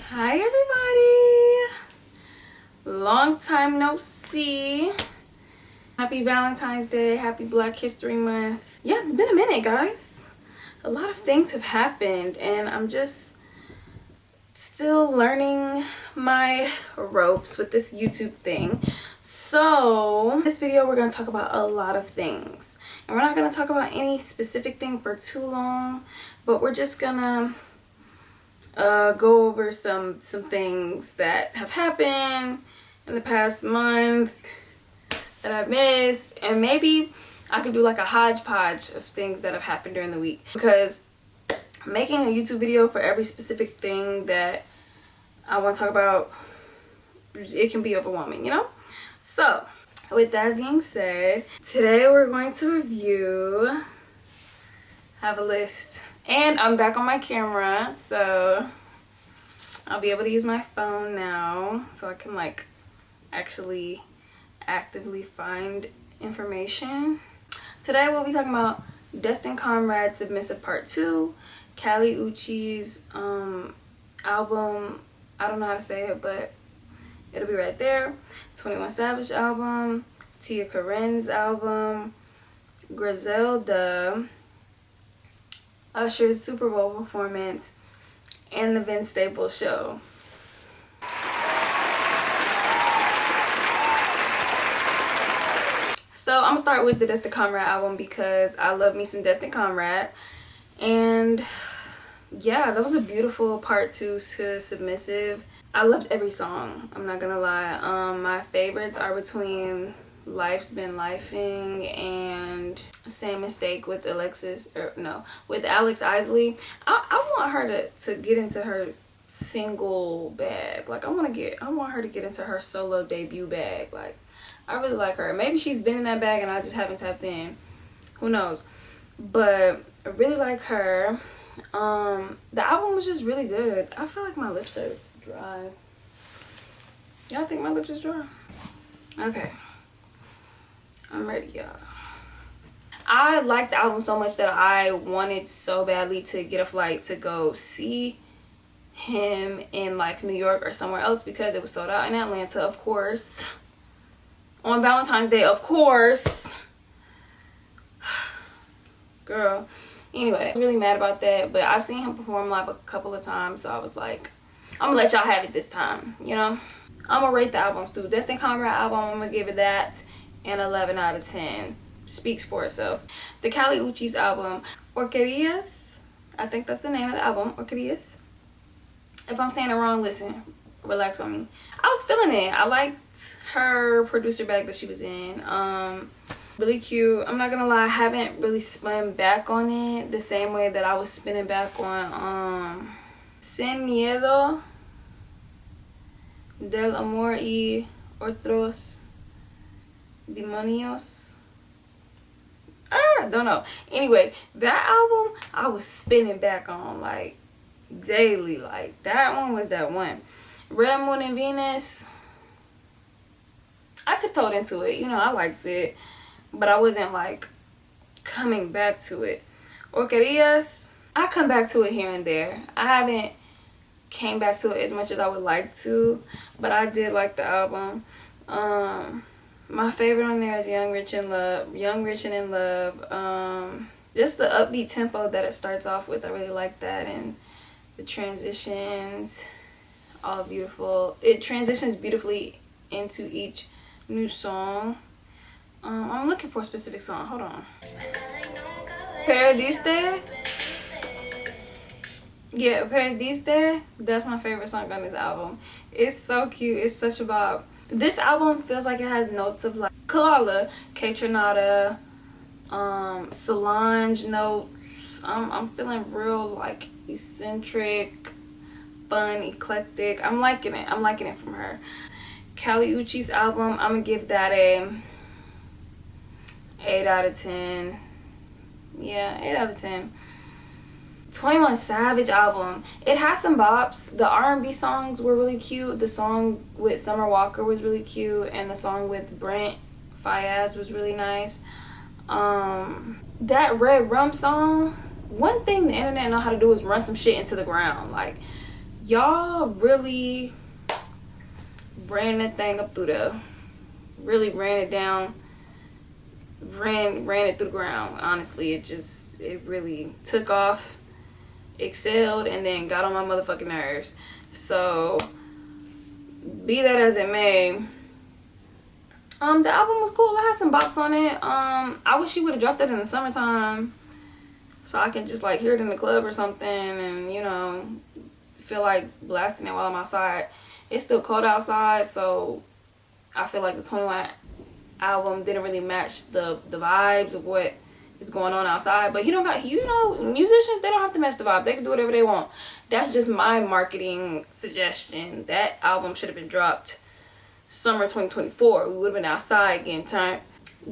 Hi everybody, long time no see. Happy Valentine's Day, happy Black History Month. Yeah, it's been a minute, guys. A lot of things have happened and I'm just still learning my ropes with this YouTube thing. So in this video we're going to talk about a lot of things, and we're not going to talk about any specific thing for too long, but we're just gonna go over some things that have happened in the past month that I've missed, and maybe I could do like a hodgepodge of things that have happened during the week, because making a YouTube video for every specific thing that I want to talk about, it can be overwhelming, you know? So with that being said, today we're going to review, have a list, and I'm back on my camera, so I'll be able to use my phone now so I can like actually actively find information. Today we'll be talking about Destined Comrade Submissive Part 2, Kali Uchis's album, I don't know how to say it, but it'll be right there, 21 Savage album, Tia Corine's album, Griselda, Usher's Super Bowl performance, and the Vince Staples show. So I'm gonna start with the Destined Comrade album because I love me some Destined Comrade, and yeah, that was a beautiful part 2 to Submissive. I loved every song, I'm not gonna lie. My favorites are between Life's Been Lifing and Same Mistake with with Alex Isley. I want her to get into her single bag. Like I want her to get into her solo debut bag. Like I really like her. Maybe she's been in that bag and I just haven't tapped in. Who knows? But I really like her. The album was just really good. I feel like my lips are dry. Y'all think my lips is dry? Okay. I'm ready, y'all. I liked the album so much that I wanted so badly to get a flight to go see him in like New York or somewhere else because it was sold out in Atlanta, of course. On Valentine's Day, of course. Girl. Anyway, I'm really mad about that, but I've seen him perform live a couple of times, so I was like, I'm gonna let y'all have it this time, you know? I'm gonna rate the albums too. Destined Comrade album, I'm gonna give it that an 11 out of 10. Speaks for itself. The Kali Uchis album, Orquídeas, I think that's the name of the album, Orquídeas. If I'm saying it wrong, listen, relax on me. I was feeling it. I liked her producer bag that she was in. Really cute. I'm not gonna lie, I haven't really spun back on it the same way that I was spinning back on Sin Miedo del Amor y Otros Demonios. Don't know. Anyway, that album I was spinning back on like daily. Like that one was that one. Red Moon and Venus, I tiptoed into it. You know, I liked it, but I wasn't like coming back to it. Orquídeas, I come back to it here and there. I haven't came back to it as much as I would like to, but I did like the album. My favorite on there is Young, Rich, and in Love. Just the upbeat tempo that it starts off with, I really like that, and the transitions, all beautiful. It transitions beautifully into each new song. I'm looking for a specific song. Hold on. Perdiste? Yeah, Perdiste. That's my favorite song on this album. It's so cute. It's such a bop. This album feels like it has notes of like Kalala, Kaytranada, Solange notes. I'm feeling real like eccentric, fun, eclectic. I'm liking it. I'm liking it from her. Kali Uchis's album, I'm gonna give that a 8 out of 10. Yeah, 8 out of 10. 21 Savage album, it has some bops. The R&B songs were really cute. The song with Summer Walker was really cute, and the song with Brent Faiyaz was really nice. That Red Rum song, one thing the internet know how to do is run some shit into the ground. Like, Y'all really ran that thing up through the, really ran it down, ran it through the ground. Honestly, it really took off, excelled, and then got on my motherfucking nerves. So be that as it may, the album was cool. It had some bops on it. I wish she would have dropped that in the summertime so I can just like hear it in the club or something, and you know, feel like blasting it while I'm outside. It's still cold outside, so I feel like the 21 album didn't really match the vibes of what is going on outside. But he don't got, you know, musicians, they don't have to match the vibe. They can do whatever they want. That's just my marketing suggestion. That album should have been dropped summer 2024. We would have been outside getting turned.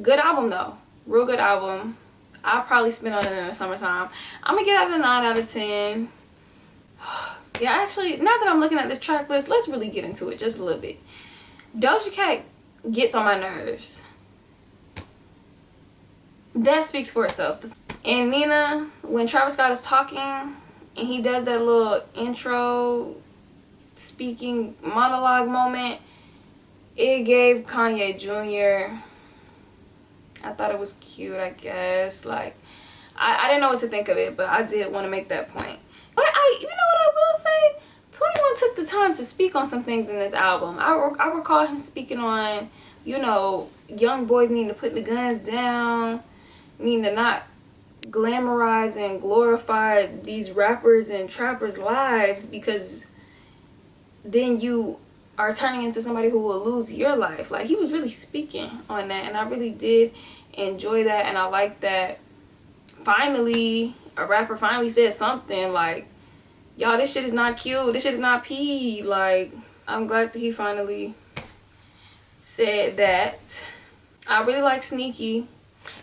Good album though, real good album. I'll probably spend on it in the summertime. I'm gonna get out of 9 out of 10. Yeah, actually, now that I'm looking at this track list, let's really get into it just a little bit. Doja Cat gets on my nerves. That speaks for itself. And Nina, when Travis Scott is talking and he does that little intro speaking monologue moment, it gave Kanye Jr. I thought it was cute, I guess. Like, I didn't know what to think of it, but I did want to make that point. But you know what I will say? 21 took the time to speak on some things in this album. I recall him speaking on, you know, young boys needing to put the guns down, needing to not glamorize and glorify these rappers and trappers' lives, because then you are turning into somebody who will lose your life. Like, he was really speaking on that, and I really did enjoy that, and I like that finally a rapper finally said something like, y'all, this shit is not cute, this shit is not pee. Like, I'm glad that he finally said that. I really like Sneaky.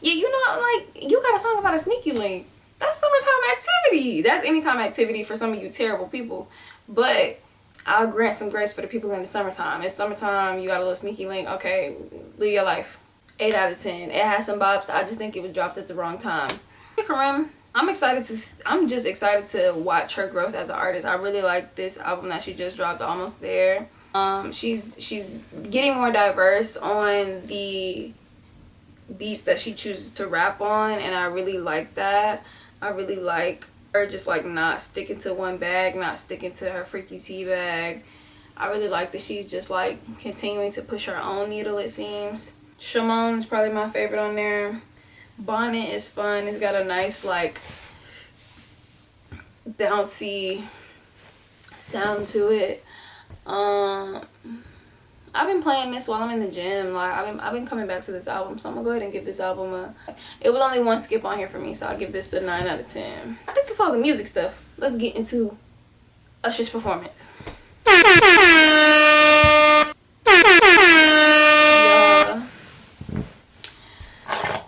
Yeah, you know, like, you got a song about a sneaky link. That's summertime activity. That's anytime activity for some of you terrible people. But I'll grant some grace for the people in the summertime. It's summertime, you got a little sneaky link. Okay, live your life. 8 out of 10. It has some bops. I just think it was dropped at the wrong time. Corine, I'm just excited to watch her growth as an artist. I really like this album that she just dropped, Almost There. She's getting more diverse on the beats that she chooses to rap on, and I really like that. I really like her just like not sticking to one bag, not sticking to her freaky tea bag. I really like that she's just like continuing to push her own needle, it seems. Shimon is probably my favorite on there. Bonnet is fun. It's got a nice like bouncy sound to it. I've been playing this while I'm in the gym. Like, I've been coming back to this album, so I'm gonna go ahead and give this album a, it was only one skip on here for me, so I'll give this a 9 out of 10. I think that's all the music stuff. Let's get into Usher's performance.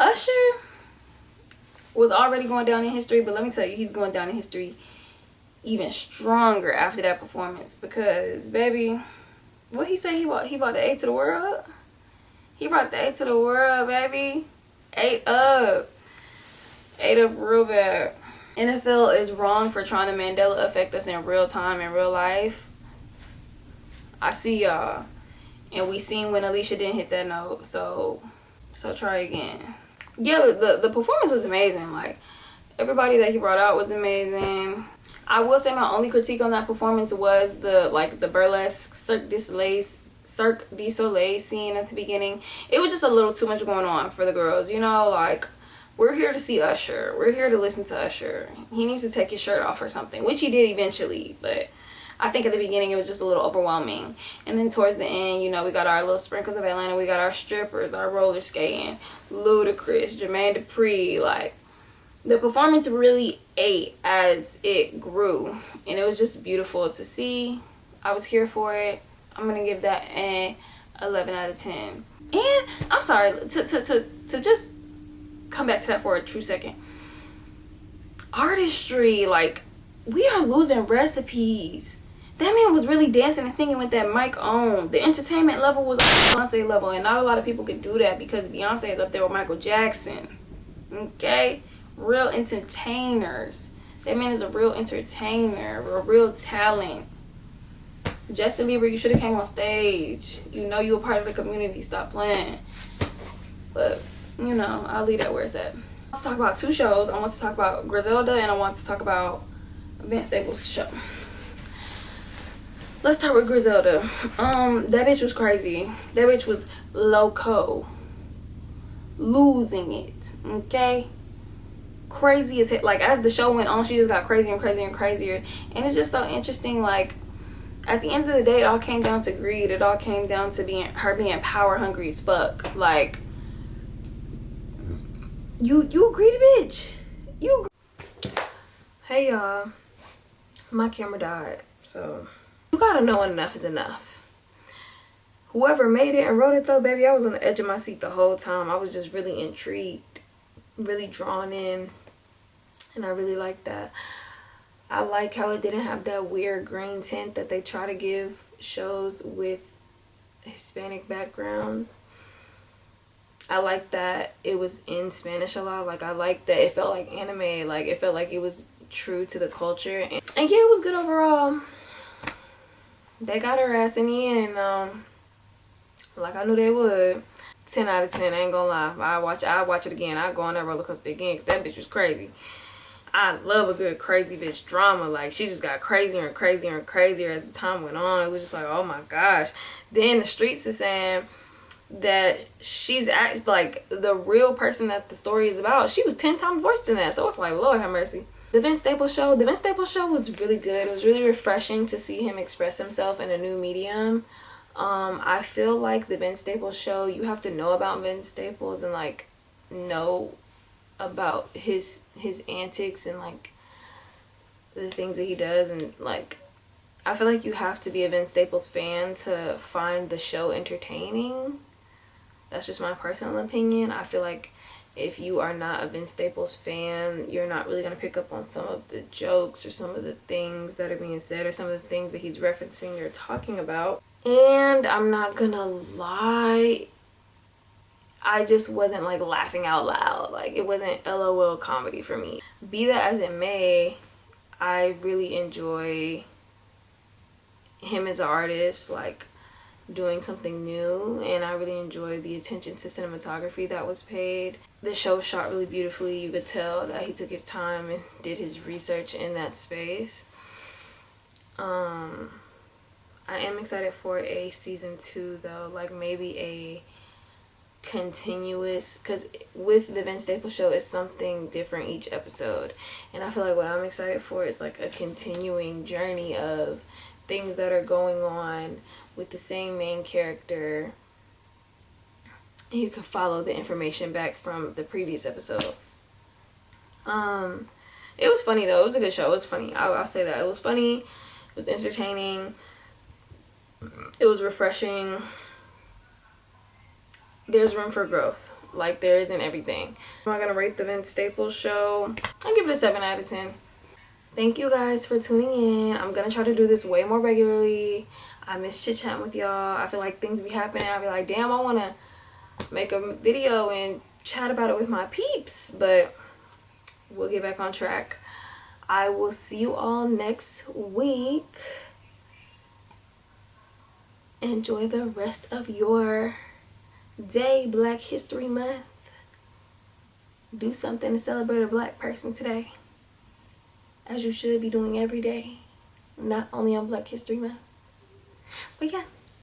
Usher was already going down in history, but let me tell you, he's going down in history even stronger after that performance, because baby, what he say, he brought the A to the world. He brought the A to the world, baby. 8 up real bad. NFL is wrong for trying to Mandela affect us in real time, in real life. I see y'all, and we seen when Alicia didn't hit that note, so try again. Yeah, the performance was amazing. Like, everybody that he brought out was amazing. I will say my only critique on that performance was the burlesque Cirque du Soleil scene at the beginning. It was just a little too much going on for the girls, you know. Like, we're here to see Usher, we're here to listen to Usher. He needs to take his shirt off or something, which he did eventually, but I think at the beginning it was just a little overwhelming. And then towards the end, you know, we got our little sprinkles of Atlanta. We got our strippers, our roller skating, Ludacris, Jermaine Dupri. Like, the performance really ate as it grew, and it was just beautiful to see. I was here for it. I'm gonna give that an 11 out of 10. And I'm sorry to just come back to that for a true second. Artistry, like, we are losing recipes. That man was really dancing and singing with that mic on. The entertainment level was Beyonce level, and not a lot of people can do that because Beyonce is up there with Michael Jackson. Okay? Real entertainers. That man is a real entertainer, a real talent. Justin Bieber, you should have came on stage. You know you were part of the community. Stop playing. But, you know, I'll leave that where it's at. Let's talk about two shows. I want to talk about Griselda and I want to talk about Vince Staples' show. Let's start with Griselda. That bitch was crazy. That bitch was loco. Losing it. Okay? Crazy as hell. Like, as the show went on, she just got crazier and crazier and crazier. And it's just so interesting, like, at the end of the day, it all came down to greed. It all came down to her being power hungry as fuck. Like, you a greedy bitch. Hey y'all, my camera died, so you gotta know when enough is enough. Whoever made it and wrote it though, baby, I was on the edge of my seat the whole time. I was just really intrigued, really drawn in, and I really like that. I like how it didn't have that weird green tint that they try to give shows with Hispanic backgrounds. I like that it was in Spanish a lot. Like, I like that it felt like anime. Like, it felt like it was true to the culture. And yeah, it was good overall. They got her ass in the end, like I knew they would. 10 out of 10, I ain't gonna lie. I watch it again. I go on that roller coaster again because that bitch was crazy. I love a good crazy bitch drama. Like, she just got crazier and crazier and crazier as the time went on. It was just like, oh my gosh. Then the streets is saying that she's actually like the real person that the story is about. She was 10 times worse than that. So it's like, Lord have mercy. The Vince Staples show was really good. It was really refreshing to see him express himself in a new medium. I feel like the Vince Staples show, you have to know about Vince Staples and like know about his antics and like the things that he does, and like I feel like you have to be a Vince Staples fan to find the show entertaining. That's just my personal opinion. I feel like if you are not a Vince Staples fan, you're not really going to pick up on some of the jokes or some of the things that are being said or some of the things that he's referencing or talking about. And I'm not going to lie, I just wasn't like laughing out loud. Like, it wasn't LOL comedy for me. Be that as it may, I really enjoy him as an artist, like doing something new, and I really enjoy the attention to cinematography that was paid. The show was shot really beautifully. You could tell that he took his time and did his research in that space. I am excited for a season 2 though, like maybe a continuous, because with the Vince Staples show, it's something different each episode, and I feel like what I'm excited for is like a continuing journey of things that are going on with the same main character. You can follow the information back from the previous episode. It was funny though. It was a good show. It was funny. I'll say that. It was funny. It was entertaining. It was refreshing. There's room for growth, like there is in everything. Am I gonna rate the Vince Staples show? I'll give it a 7 out of 10. Thank you guys for tuning in. I'm gonna try to do this way more regularly. I miss chit chatting with y'all. I feel like things be happening. I be like, damn, I wanna make a video and chat about it with my peeps, but we'll get back on track. I will see you all next week. Enjoy the rest of your day, Black History Month. Do something to celebrate a black person today, as you should be doing every day, not only on Black History Month. But yeah.